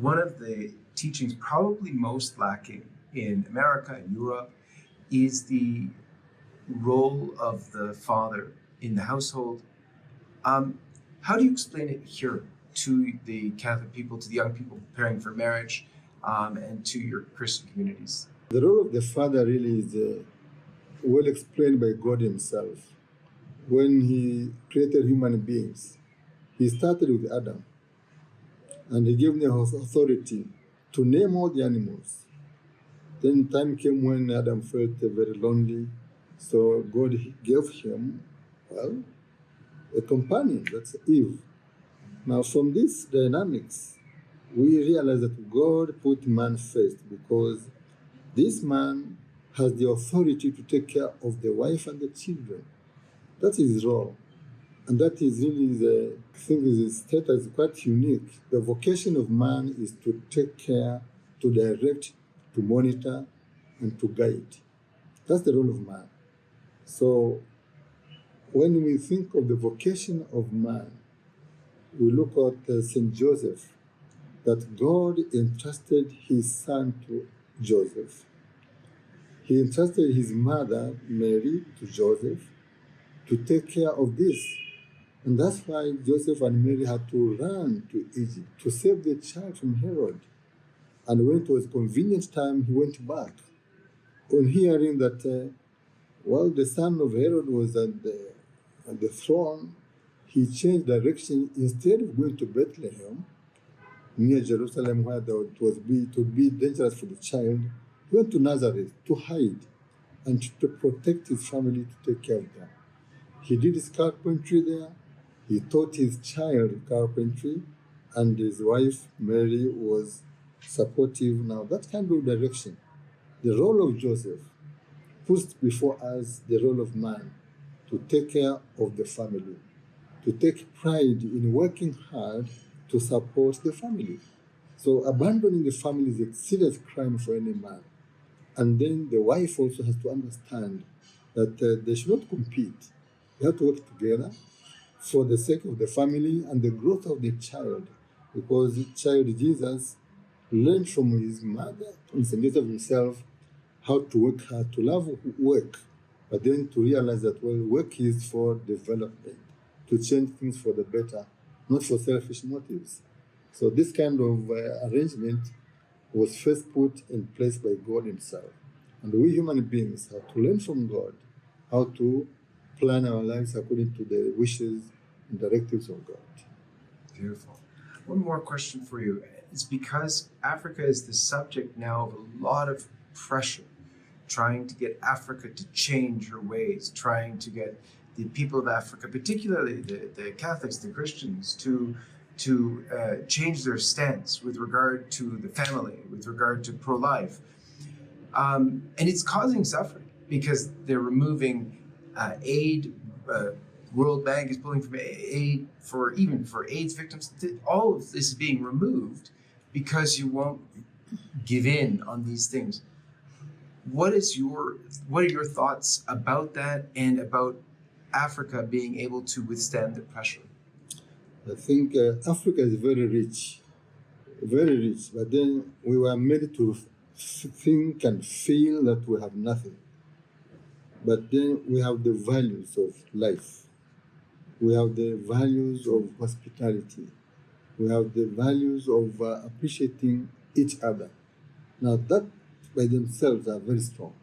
one of the teachings probably most lacking in America and Europe is the role of the father in the household. How do you explain it here to the Catholic people, to the young people preparing for marriage, and to your Christian communities? The role of the father really is well explained by God himself. When he created human beings, he started with Adam, and he gave them authority to name all the animals. Then time came when Adam felt very lonely, so God gave him, well, a companion, that's Eve. Now from these dynamics, we realize that God put man first because this man has the authority to take care of the wife and the children. That is his role. And that is really the thing is status quite unique. The vocation of man is to take care, to direct, to monitor, and to guide. That's the role of man. So when we think of the vocation of man, we look at St. Joseph, that God entrusted his son to Joseph. He entrusted his mother, Mary, to Joseph to take care of this. And that's why Joseph and Mary had to run to Egypt to save the child from Herod. And when it was convenient time, he went back. On hearing that, the son of Herod was at the throne, he changed direction. Instead of going to Bethlehem, near Jerusalem, where it would be dangerous for the child, he went to Nazareth to hide and to protect his family, to take care of them. He did his carpentry there. He taught his child carpentry, and his wife, Mary, was supportive. Now, that kind of direction, the role of Joseph puts before us the role of man to take care of the family, to take pride in working hard to support the family. So abandoning the family is a serious crime for any man. And then the wife also has to understand that they should not compete. They have to work together for the sake of the family and the growth of the child. Because the child Jesus learned from his mother and St. Joseph himself how to work hard, to love work, but then to realize that, work is for development, to change things for the better, not for selfish motives. So this kind of arrangement was first put in place by God himself. And we human beings have to learn from God how to plan our lives according to the wishes and directives of God. Beautiful. One more question for you. It's because Africa is the subject now of a lot of pressure, trying to get Africa to change her ways, trying to get the people of Africa, particularly the Catholics, the Christians, to change their stance with regard to the family, with regard to pro-life. And it's causing suffering because they're removing aid. World Bank is pulling from aid for AIDS victims. All of this is being removed because you won't give in on these things. What are your thoughts about that and about Africa being able to withstand the pressure? I think Africa is very rich, but then we were made to think and feel that we have nothing. But then we have the values of life. We have the values of hospitality. We have the values of appreciating each other. Now that by themselves are very strong.